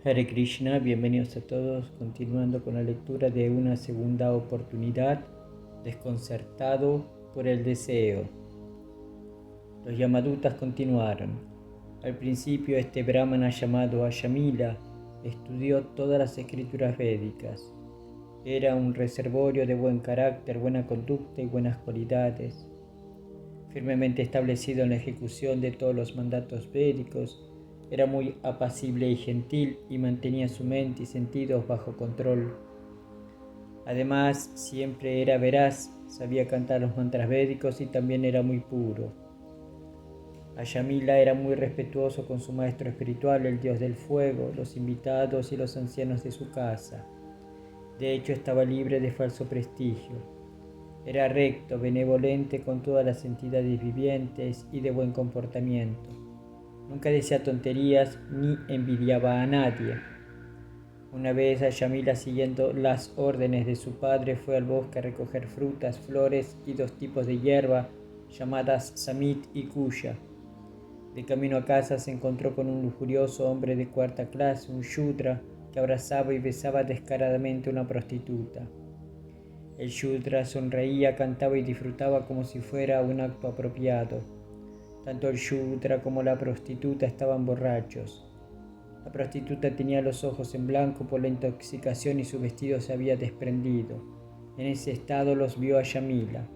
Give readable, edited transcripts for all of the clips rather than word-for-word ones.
Hare Krishna, bienvenidos a todos, continuando con la lectura de Una segunda oportunidad, desconcertado por el deseo. Los Yamadutas continuaron. Al principio este brahmana llamado Ayamila estudió todas las escrituras védicas. Era un reservorio de buen carácter, buena conducta y buenas cualidades. Firmemente establecido en la ejecución de todos los mandatos védicos, era muy apacible y gentil y mantenía su mente y sentidos bajo control. Además, siempre era veraz, sabía cantar los mantras védicos y también era muy puro. Ayamila era muy respetuoso con su maestro espiritual, el dios del fuego, los invitados y los ancianos de su casa. De hecho, estaba libre de falso prestigio. Era recto, benevolente con todas las entidades vivientes y de buen comportamiento. Nunca decía tonterías ni envidiaba a nadie. Una vez Ayamila, siguiendo las órdenes de su padre, fue al bosque a recoger frutas, flores y dos tipos de hierba llamadas samit y kuya. De camino a casa se encontró con un lujurioso hombre de cuarta clase, un shudra, que abrazaba y besaba descaradamente a una prostituta. El shudra sonreía, cantaba y disfrutaba como si fuera un acto apropiado. Tanto el shudra como la prostituta estaban borrachos. La prostituta tenía los ojos en blanco por la intoxicación y su vestido se había desprendido. En ese estado los vio Ayamila.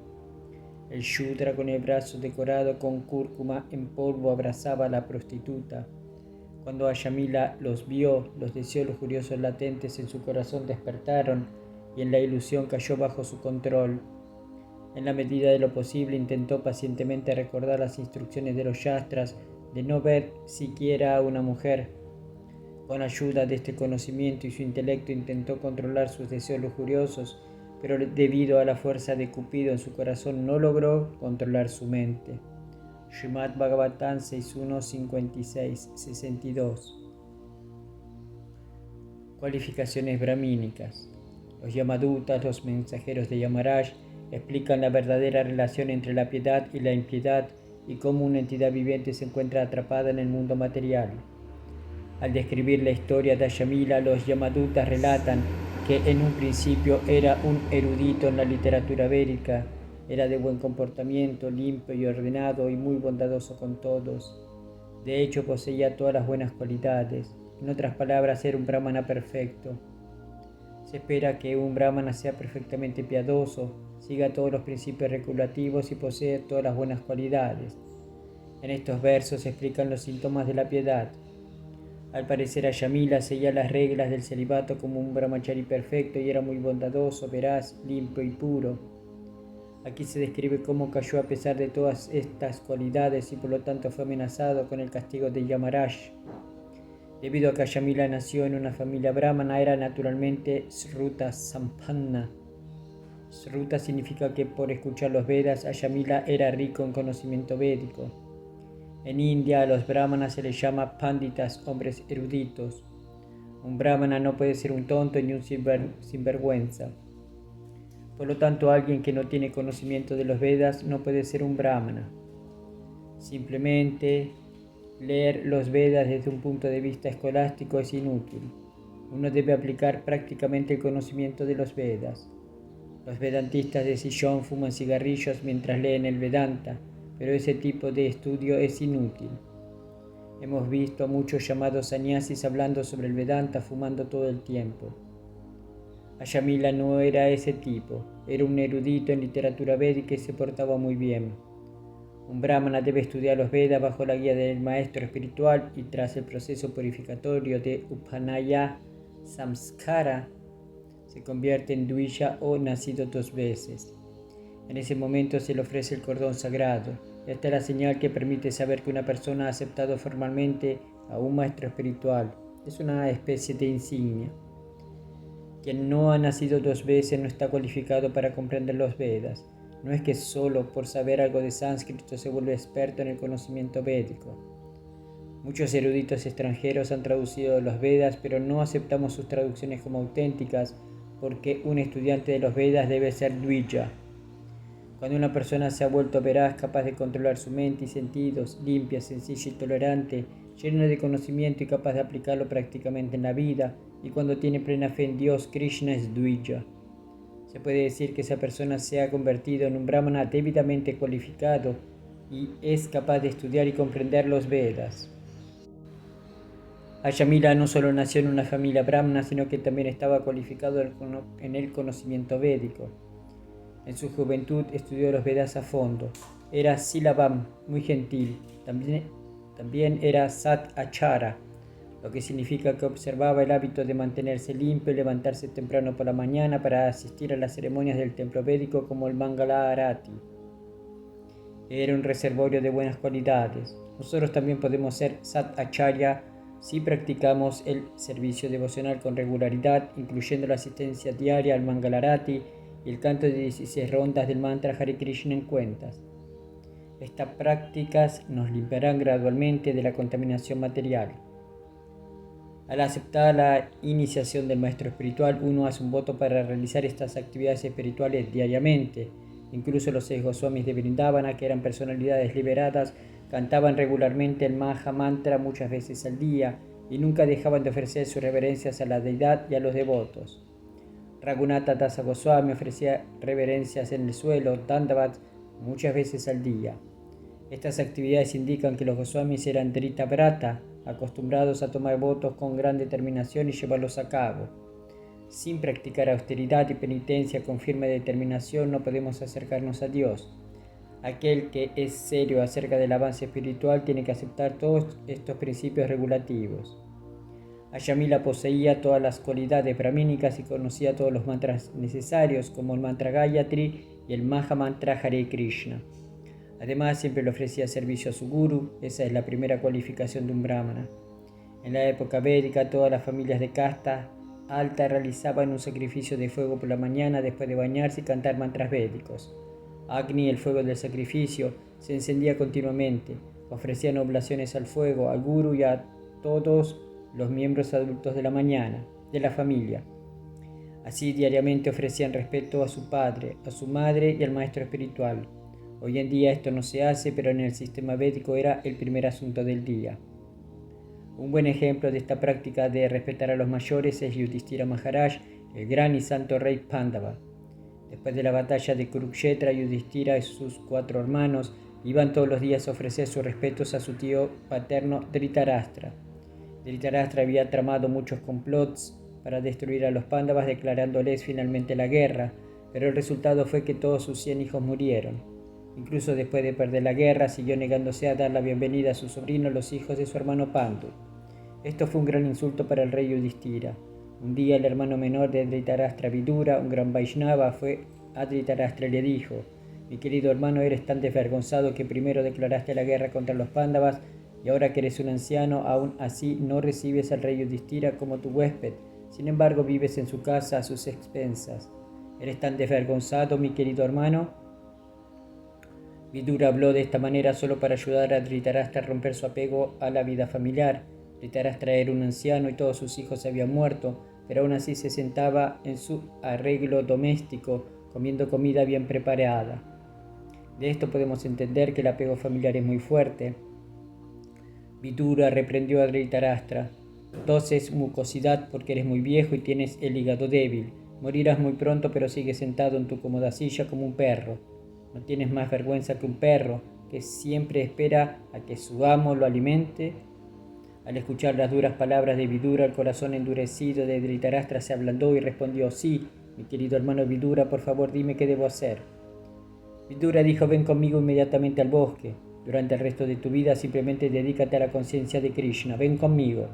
El shudra, con el brazo decorado con cúrcuma en polvo, abrazaba a la prostituta. Cuando Ayamila los vio, los deseos lujuriosos latentes en su corazón despertaron y en la ilusión cayó bajo su control. En la medida de lo posible intentó pacientemente recordar las instrucciones de los Shastras de no ver siquiera a una mujer. Con ayuda de este conocimiento y su intelecto intentó controlar sus deseos lujuriosos, pero debido a la fuerza de Cupido en su corazón no logró controlar su mente. Srimad Bhagavatam 6.1, 56, 62. Cualificaciones brahmínicas. Los Yamadutas, los mensajeros de Yamaraj, explican la verdadera relación entre la piedad y la impiedad y cómo una entidad viviente se encuentra atrapada en el mundo material. Al describir la historia de Ayamila, los Yamadutas relatan que en un principio era un erudito en la literatura védica, era de buen comportamiento, limpio y ordenado y muy bondadoso con todos. De hecho, poseía todas las buenas cualidades. En otras palabras, era un brahmana perfecto. Se espera que un brahmana sea perfectamente piadoso, siga todos los principios regulativos y posea todas las buenas cualidades. En estos versos se explican los síntomas de la piedad. Al parecer, Ayamila seguía las reglas del celibato como un brahmachari perfecto y era muy bondadoso, veraz, limpio y puro. Aquí se describe cómo cayó a pesar de todas estas cualidades y por lo tanto fue amenazado con el castigo de Yamaraj. Debido a que Ayamila nació en una familia brahmana, era naturalmente Sruta Sampanna. Sruta significa que por escuchar los Vedas, Ayamila era rico en conocimiento védico. En India a los brahmanas se les llama panditas, hombres eruditos. Un brahmana no puede ser un tonto ni un sinvergüenza. Por lo tanto, alguien que no tiene conocimiento de los Vedas no puede ser un brahmana. Simplemente leer los Vedas desde un punto de vista escolástico es inútil. Uno debe aplicar prácticamente el conocimiento de los Vedas. Los vedantistas de sillón fuman cigarrillos mientras leen el Vedanta, pero ese tipo de estudio es inútil. Hemos visto a muchos llamados sannyasis hablando sobre el Vedanta fumando todo el tiempo. Ayamila no era ese tipo, era un erudito en literatura védica y se portaba muy bien. Un brahmana debe estudiar los Vedas bajo la guía del maestro espiritual y tras el proceso purificatorio de Upanaya Samskara se convierte en Dvija o nacido dos veces. En ese momento se le ofrece el cordón sagrado. Esta es la señal que permite saber que una persona ha aceptado formalmente a un maestro espiritual. Es una especie de insignia. Quien no ha nacido dos veces no está cualificado para comprender los Vedas. No es que solo por saber algo de sánscrito se vuelve experto en el conocimiento védico. Muchos eruditos extranjeros han traducido los Vedas, pero no aceptamos sus traducciones como auténticas porque un estudiante de los Vedas debe ser Dvija. Cuando una persona se ha vuelto veraz, capaz de controlar su mente y sentidos, limpia, sencilla y tolerante, lleno de conocimiento y capaz de aplicarlo prácticamente en la vida, y cuando tiene plena fe en Dios, Krishna es Dvija. Se puede decir que esa persona se ha convertido en un brahmana debidamente cualificado y es capaz de estudiar y comprender los Vedas. Ayamila no solo nació en una familia brahmana, sino que también estaba cualificado en el conocimiento védico. En su juventud estudió los Vedas a fondo. Era Silabam, muy gentil. También era Sat Achara, lo que significa que observaba el hábito de mantenerse limpio y levantarse temprano por la mañana para asistir a las ceremonias del templo védico como el Mangala Arati. Era un reservorio de buenas cualidades. Nosotros también podemos ser Sat Acharya si practicamos el servicio devocional con regularidad, incluyendo la asistencia diaria al Mangala Arati y el canto de 16 rondas del mantra Hare Krishna en cuentas. Estas prácticas nos limpiarán gradualmente de la contaminación material. Al aceptar la iniciación del maestro espiritual, uno hace un voto para realizar estas actividades espirituales diariamente. Incluso los 6 Goswamis de Vrindavana, que eran personalidades liberadas, cantaban regularmente el Maha Mantra muchas veces al día y nunca dejaban de ofrecer sus reverencias a la deidad y a los devotos. Raghunatha Dasa Goswami ofrecía reverencias en el suelo, Dandavats, muchas veces al día. Estas actividades indican que los Goswamis eran Drita Brata, acostumbrados a tomar votos con gran determinación y llevarlos a cabo. Sin practicar austeridad y penitencia con firme determinación no podemos acercarnos a Dios. Aquel que es serio acerca del avance espiritual tiene que aceptar todos estos principios regulativos. Ayamila poseía todas las cualidades brahmínicas y conocía todos los mantras necesarios, como el mantra Gayatri y el Maha Mantra Hare Krishna. Además, siempre le ofrecía servicio a su guru. Esa es la primera cualificación de un brahmana. En la época védica, todas las familias de casta alta realizaban un sacrificio de fuego por la mañana después de bañarse y cantar mantras védicos. Agni, el fuego del sacrificio, se encendía continuamente. Ofrecían oblaciones al fuego, al guru y a todos los miembros adultos de la familia. Así diariamente ofrecían respeto a su padre, a su madre y al maestro espiritual. Hoy en día esto no se hace, pero en el sistema védico era el primer asunto del día. Un buen ejemplo de esta práctica de respetar a los mayores es Yudhishthira Maharaj, el gran y santo rey Pándava. Después de la batalla de Kurukshetra, Yudhishthira y sus 4 hermanos iban todos los días a ofrecer sus respetos a su tío paterno Dhritarashtra. Dhritarashtra había tramado muchos complots para destruir a los Pándavas, declarándoles finalmente la guerra, pero el resultado fue que todos sus 100 hijos murieron. Incluso después de perder la guerra, siguió negándose a dar la bienvenida a sus sobrinos, los hijos de su hermano Pandu. Esto fue un gran insulto para el rey Yudhishthira. Un día el hermano menor de Dhritarashtra, Vidura, un gran Vaishnava, fue a Dhritarashtra y le dijo: «Mi querido hermano, eres tan desvergonzado que primero declaraste la guerra contra los Pándavas y ahora que eres un anciano, aún así no recibes al rey Yudhishthira como tu huésped. Sin embargo, vives en su casa a sus expensas. ¿Eres tan desvergonzado, mi querido hermano?». Vidura habló de esta manera solo para ayudar a Dhritarashtra a romper su apego a la vida familiar. Dhritarashtra era un anciano y todos sus hijos habían muerto, pero aún así se sentaba en su arreglo doméstico, comiendo comida bien preparada. De esto podemos entender que el apego familiar es muy fuerte. Vidura reprendió a Dhritarashtra: «Toses mucosidad porque eres muy viejo y tienes el hígado débil. Morirás muy pronto, pero sigues sentado en tu cómoda silla como un perro. No tienes más vergüenza que un perro que siempre espera a que su amo lo alimente». Al escuchar las duras palabras de Vidura, el corazón endurecido de Dhritarashtra se ablandó y respondió: «Sí, mi querido hermano Vidura, por favor dime qué debo hacer». Vidura dijo: «Ven conmigo inmediatamente al bosque. Durante el resto de tu vida simplemente dedícate a la conciencia de Krishna. Ven conmigo».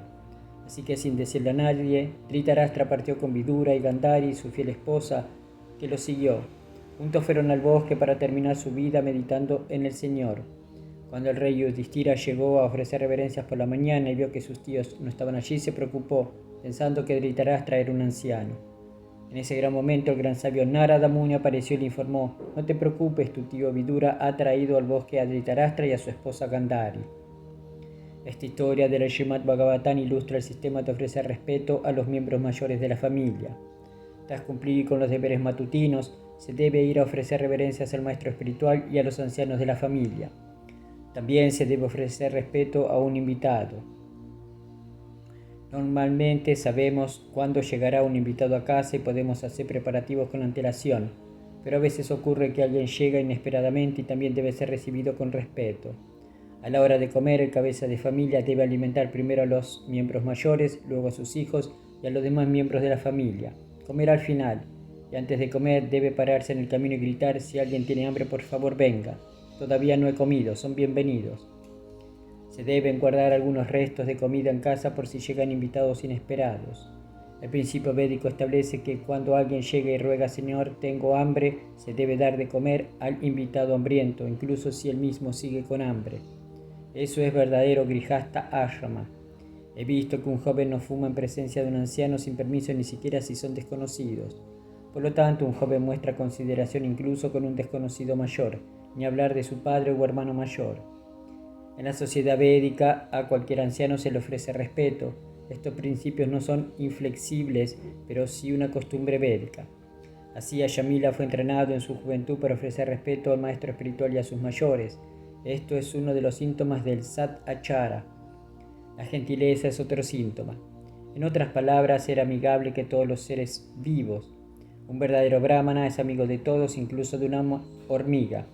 Así que sin decirle a nadie, Dhritarashtra partió con Vidura y Gandhari, su fiel esposa, que lo siguió. Juntos fueron al bosque para terminar su vida meditando en el Señor. Cuando el rey Yudhishthira llegó a ofrecer reverencias por la mañana y vio que sus tíos no estaban allí, se preocupó, pensando que Dhritarashtra era un anciano. En ese gran momento, el gran sabio Narada Muni apareció y le informó: «No te preocupes, tu tío Vidura ha traído al bosque a Dhritarashtra y a su esposa Gandhari». Esta historia del Srimad Bhagavatam ilustra el sistema de ofrecer respeto a los miembros mayores de la familia. Tras cumplir con los deberes matutinos, se debe ir a ofrecer reverencias al maestro espiritual y a los ancianos de la familia. También se debe ofrecer respeto a un invitado. Normalmente sabemos cuándo llegará un invitado a casa y podemos hacer preparativos con antelación, pero a veces ocurre que alguien llega inesperadamente y también debe ser recibido con respeto. A la hora de comer, el cabeza de familia debe alimentar primero a los miembros mayores, luego a sus hijos y a los demás miembros de la familia. Comer al final, y antes de comer debe pararse en el camino y gritar: si alguien tiene hambre, por favor venga. Todavía no he comido, son bienvenidos. Se deben guardar algunos restos de comida en casa por si llegan invitados inesperados. El principio védico establece que cuando alguien llega y ruega: Señor, tengo hambre, se debe dar de comer al invitado hambriento, incluso si él mismo sigue con hambre. Eso es verdadero Grihastha Ashrama. He visto que un joven no fuma en presencia de un anciano sin permiso, ni siquiera si son desconocidos. Por lo tanto, un joven muestra consideración incluso con un desconocido mayor, ni hablar de su padre o hermano mayor. En la sociedad védica, a cualquier anciano se le ofrece respeto. Estos principios no son inflexibles, pero sí una costumbre védica. Así, Ayamila fue entrenado en su juventud para ofrecer respeto al maestro espiritual y a sus mayores. Esto es uno de los síntomas del Sat Achara. La gentileza es otro síntoma. En otras palabras, ser amigable que todos los seres vivos. Un verdadero brahmana es amigo de todos, incluso de una hormiga.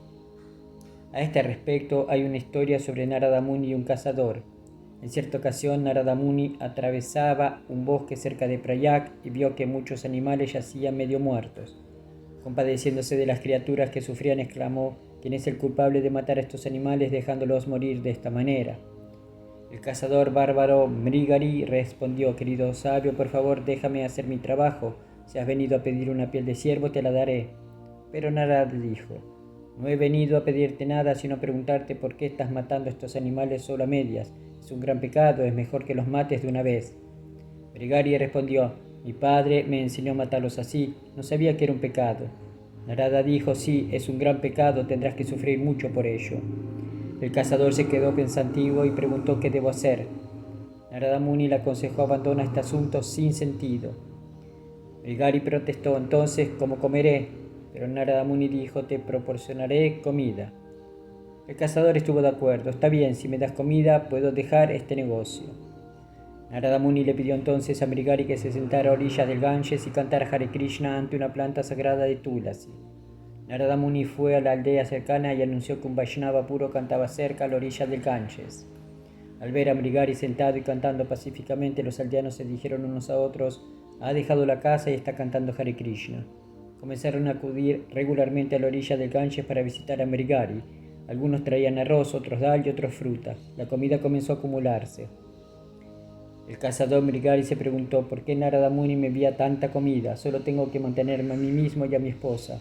A este respecto hay una historia sobre Narada Muni y un cazador. En cierta ocasión, Narada Muni atravesaba un bosque cerca de Prayag y vio que muchos animales yacían medio muertos. Compadeciéndose de las criaturas que sufrían, exclamó: ¿quién es el culpable de matar a estos animales dejándolos morir de esta manera? El cazador bárbaro Mrigari respondió: querido sabio, por favor déjame hacer mi trabajo. Si has venido a pedir una piel de ciervo, te la daré. Pero Narada dijo: no he venido a pedirte nada, sino a preguntarte por qué estás matando a estos animales solo a medias. Es un gran pecado, es mejor que los mates de una vez. Mrigari respondió: mi padre me enseñó a matarlos así, no sabía que era un pecado. Narada dijo: sí, es un gran pecado, tendrás que sufrir mucho por ello. El cazador se quedó pensativo y preguntó qué debo hacer. Narada Muni le aconsejó: abandona este asunto sin sentido. Mrigari protestó: entonces, ¿cómo comeré? Pero Narada Muni dijo: te proporcionaré comida. El cazador estuvo de acuerdo: está bien, si me das comida, puedo dejar este negocio. Narada Muni le pidió entonces a Mrigari que se sentara a orillas del Ganges y cantara Hare Krishna ante una planta sagrada de Tulasi. Narada Muni fue a la aldea cercana y anunció que un Vaishnava puro cantaba cerca a la orilla del Ganges. Al ver a Mrigari sentado y cantando pacíficamente, los aldeanos se dijeron unos a otros: ha dejado la casa y está cantando Hare Krishna. Comenzaron a acudir regularmente a la orilla del Ganges para visitar a Mrigari. Algunos traían arroz, otros dal y otros fruta. La comida comenzó a acumularse. El cazador Mrigari se preguntó: ¿por qué Narada Muni me envía tanta comida? Solo tengo que mantenerme a mí mismo y a mi esposa.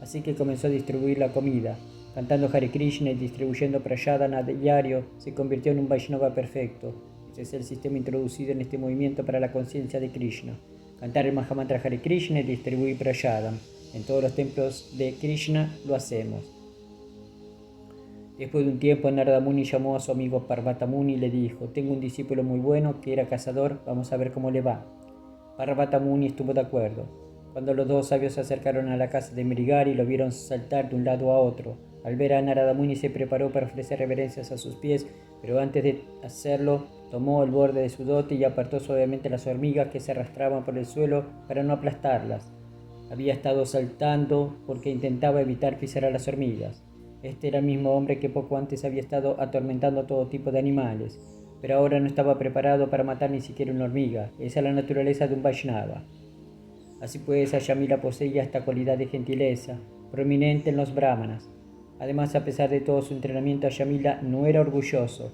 Así que comenzó a distribuir la comida. Cantando Hare Krishna y distribuyendo prayadana a diario, se convirtió en un Vaishnava perfecto. Ese es el sistema introducido en este movimiento para la conciencia de Krishna. Cantar el Mahamantra Hare Krishna y distribuir prayadam. En todos los templos de Krishna lo hacemos. Después de un tiempo, Narada Muni llamó a su amigo Parvata Muni y le dijo: tengo un discípulo muy bueno que era cazador, vamos a ver cómo le va. Parvata Muni estuvo de acuerdo. Cuando los dos sabios se acercaron a la casa de Mrigari, lo vieron saltar de un lado a otro. Al ver a Narada Muni, se preparó para ofrecer reverencias a sus pies, pero antes de hacerlo, tomó el borde de su dote y apartó suavemente las hormigas que se arrastraban por el suelo para no aplastarlas. Había estado saltando porque intentaba evitar pisar a las hormigas. Este era el mismo hombre que poco antes había estado atormentando a todo tipo de animales, pero ahora no estaba preparado para matar ni siquiera una hormiga. Esa es la naturaleza de un Vaishnava. Así pues, Ayamila poseía esta cualidad de gentileza, prominente en los brahmanas. Además, a pesar de todo su entrenamiento, Ayamila no era orgulloso.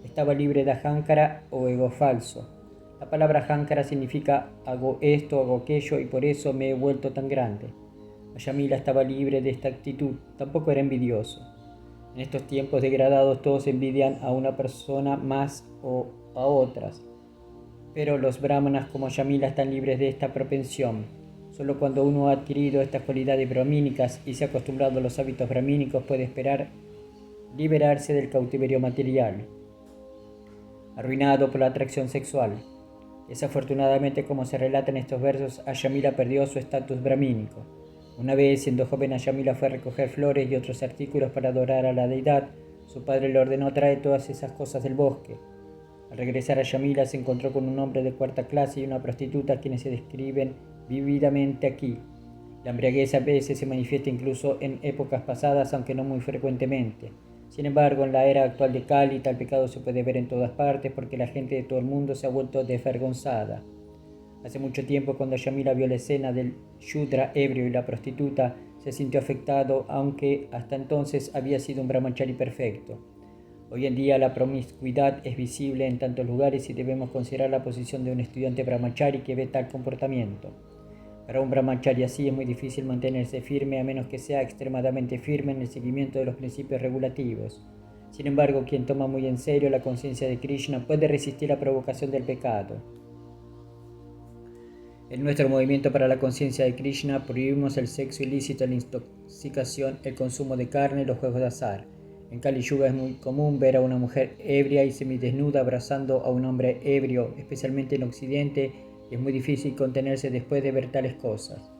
Estaba libre de ahankara o ego falso. La palabra ahankara significa hago esto, hago aquello y por eso me he vuelto tan grande. Ayamila estaba libre de esta actitud, tampoco era envidioso. En estos tiempos degradados todos envidian a una persona más o a otras. Pero los brahmanas como Ayamila están libres de esta propensión. Solo cuando uno ha adquirido estas cualidades brahmínicas y se ha acostumbrado a los hábitos brahmínicos puede esperar liberarse del cautiverio material, arruinado por la atracción sexual. Desafortunadamente, como se relata en estos versos, Ayamila perdió su estatus brahmínico. Una vez, siendo joven, Ayamila fue a recoger flores y otros artículos para adorar a la deidad. Su padre le ordenó traer todas esas cosas del bosque. Al regresar a Yamila se encontró con un hombre de cuarta clase y una prostituta quienes se describen vívidamente aquí. La embriaguez a veces se manifiesta incluso en épocas pasadas, aunque no muy frecuentemente. Sin embargo, en la era actual de Kali, tal pecado se puede ver en todas partes porque la gente de todo el mundo se ha vuelto desvergonzada. Hace mucho tiempo, cuando Yamila vio la escena del Shudra ebrio y la prostituta, se sintió afectado, aunque hasta entonces había sido un brahmachari perfecto. Hoy en día la promiscuidad es visible en tantos lugares y debemos considerar la posición de un estudiante brahmachari que ve tal comportamiento. Para un brahmachari así es muy difícil mantenerse firme a menos que sea extremadamente firme en el seguimiento de los principios regulativos. Sin embargo, quien toma muy en serio la conciencia de Krishna puede resistir la provocación del pecado. En nuestro movimiento para la conciencia de Krishna prohibimos el sexo ilícito, la intoxicación, el consumo de carne y los juegos de azar. En Kali Yuga es muy común ver a una mujer ebria y semidesnuda abrazando a un hombre ebrio, especialmente en Occidente, y es muy difícil contenerse después de ver tales cosas.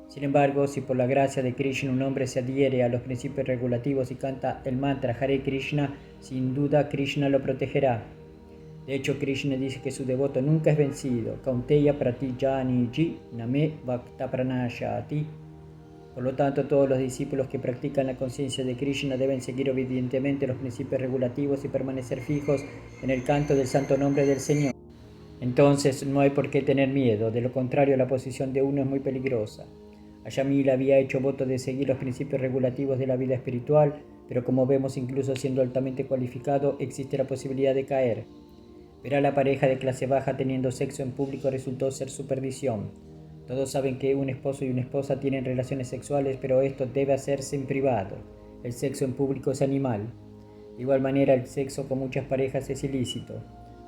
Sin embargo, si por la gracia de Krishna un hombre se adhiere a los principios regulativos y canta el mantra Hare Krishna, sin duda Krishna lo protegerá. De hecho, Krishna dice que su devoto nunca es vencido. Kaunteya pratijani ji name bhakta pranashati. Por lo tanto, todos los discípulos que practican la conciencia de Krishna deben seguir obedientemente los principios regulativos y permanecer fijos en el canto del santo nombre del Señor. Entonces no hay por qué tener miedo, de lo contrario la posición de uno es muy peligrosa. Yamila había hecho voto de seguir los principios regulativos de la vida espiritual, pero como vemos, incluso siendo altamente cualificado, existe la posibilidad de caer. Ver a la pareja de clase baja teniendo sexo en público resultó ser su perdición. Todos saben que un esposo y una esposa tienen relaciones sexuales, pero esto debe hacerse en privado. El sexo en público es animal. De igual manera, el sexo con muchas parejas es ilícito.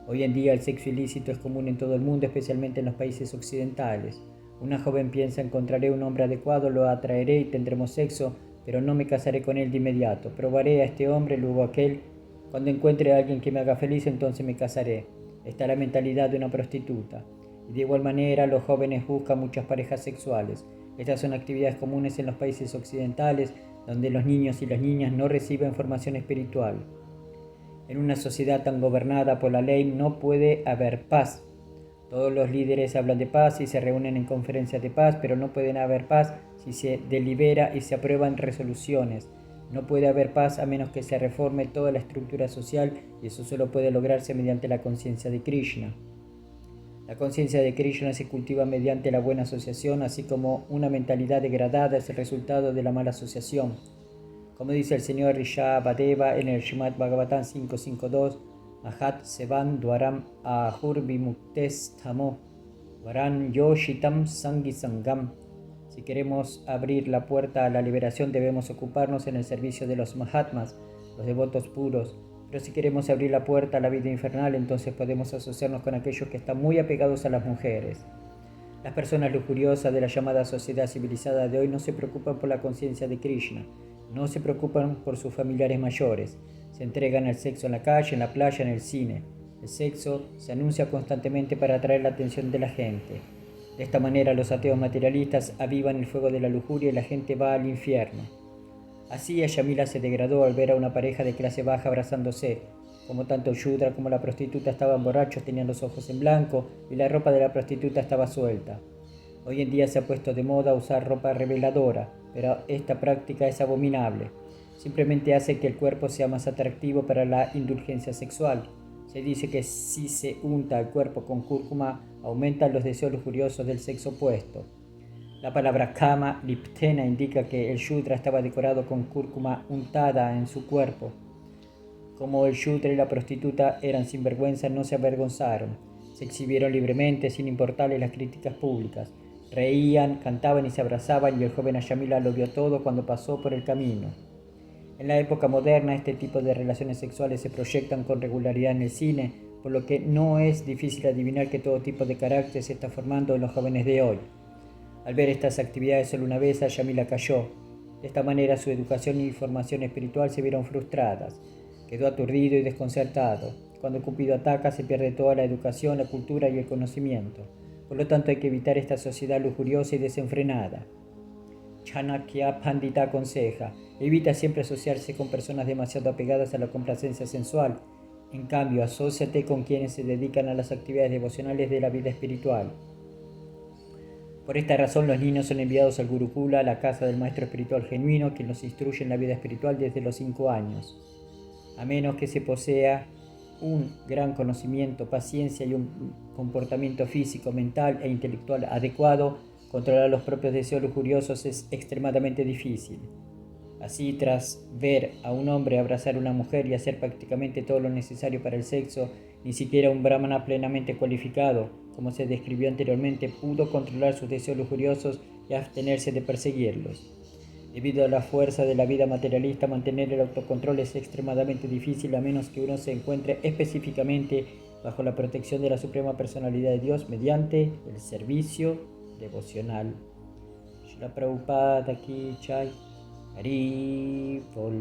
Hoy en día el sexo ilícito es común en todo el mundo, especialmente en los países occidentales. Una joven piensa: encontraré un hombre adecuado, lo atraeré y tendremos sexo, pero no me casaré con él de inmediato. Probaré a este hombre, luego a aquel. Cuando encuentre a alguien que me haga feliz, entonces me casaré. Esta es la mentalidad de una prostituta. Y de igual manera, los jóvenes buscan muchas parejas sexuales. Estas son actividades comunes en los países occidentales, donde los niños y las niñas no reciben formación espiritual. En una sociedad tan gobernada por la ley no puede haber paz. Todos los líderes hablan de paz y se reúnen en conferencias de paz, pero no pueden haber paz si se delibera y se aprueban resoluciones. No puede haber paz a menos que se reforme toda la estructura social, y eso solo puede lograrse mediante la conciencia de Krishna. La conciencia de Krishna se cultiva mediante la buena asociación, así como una mentalidad degradada es el resultado de la mala asociación. Como dice el señor Rishabhadeva en el Srimad Bhagavatam 5.5.2, Mahat Sevan Dwaram Ahur Vimuktes Tamo Varan Yoshitam Sangi Sangam. Si queremos abrir la puerta a la liberación, debemos ocuparnos en el servicio de los Mahatmas, los devotos puros. Pero si queremos abrir la puerta a la vida infernal, entonces podemos asociarnos con aquellos que están muy apegados a las mujeres. Las personas lujuriosas de la llamada sociedad civilizada de hoy no se preocupan por la conciencia de Krishna, no se preocupan por sus familiares mayores, se entregan al sexo en la calle, en la playa, en el cine. El sexo se anuncia constantemente para atraer la atención de la gente. De esta manera los ateos materialistas avivan el fuego de la lujuria y la gente va al infierno. Así Yamila se degradó al ver a una pareja de clase baja abrazándose. Como tanto el Shudra como la prostituta estaban borrachos, tenían los ojos en blanco y la ropa de la prostituta estaba suelta. Hoy en día se ha puesto de moda usar ropa reveladora, pero esta práctica es abominable. Simplemente hace que el cuerpo sea más atractivo para la indulgencia sexual. Se dice que si se unta el cuerpo con cúrcuma, aumentan los deseos lujuriosos del sexo opuesto. La palabra kama liptena indica que el Shudra estaba decorado con cúrcuma untada en su cuerpo. Como el Shudra y la prostituta eran sinvergüenza, no se avergonzaron. Se exhibieron libremente, sin importarles las críticas públicas. Reían, cantaban y se abrazaban, y el joven Yamila lo vio todo cuando pasó por el camino. En la época moderna, este tipo de relaciones sexuales se proyectan con regularidad en el cine, por lo que no es difícil adivinar que todo tipo de carácter se está formando en los jóvenes de hoy. Al ver estas actividades solo una vez, Yamila cayó. De esta manera, su educación y formación espiritual se vieron frustradas. Quedó aturdido y desconcertado. Cuando Cupido ataca, se pierde toda la educación, la cultura y el conocimiento. Por lo tanto, hay que evitar esta sociedad lujuriosa y desenfrenada. Chanakya Pandita aconseja: evita siempre asociarse con personas demasiado apegadas a la complacencia sensual. En cambio, asóciate con quienes se dedican a las actividades devocionales de la vida espiritual. Por esta razón, los niños son enviados al Gurukula, la casa del maestro espiritual genuino, quien los instruye en la vida espiritual desde los 5 años. A menos que se posea un gran conocimiento, paciencia y un comportamiento físico, mental e intelectual adecuado, controlar los propios deseos lujuriosos es extremadamente difícil. Así, tras ver a un hombre abrazar a una mujer y hacer prácticamente todo lo necesario para el sexo, ni siquiera un brahmana plenamente cualificado, como se describió anteriormente, pudo controlar sus deseos lujuriosos y abstenerse de perseguirlos. Debido a la fuerza de la vida materialista, mantener el autocontrol es extremadamente difícil a menos que uno se encuentre específicamente bajo la protección de la Suprema Personalidad de Dios mediante el servicio devocional. Srila Prabhupada Ki Jai. Hari Bol.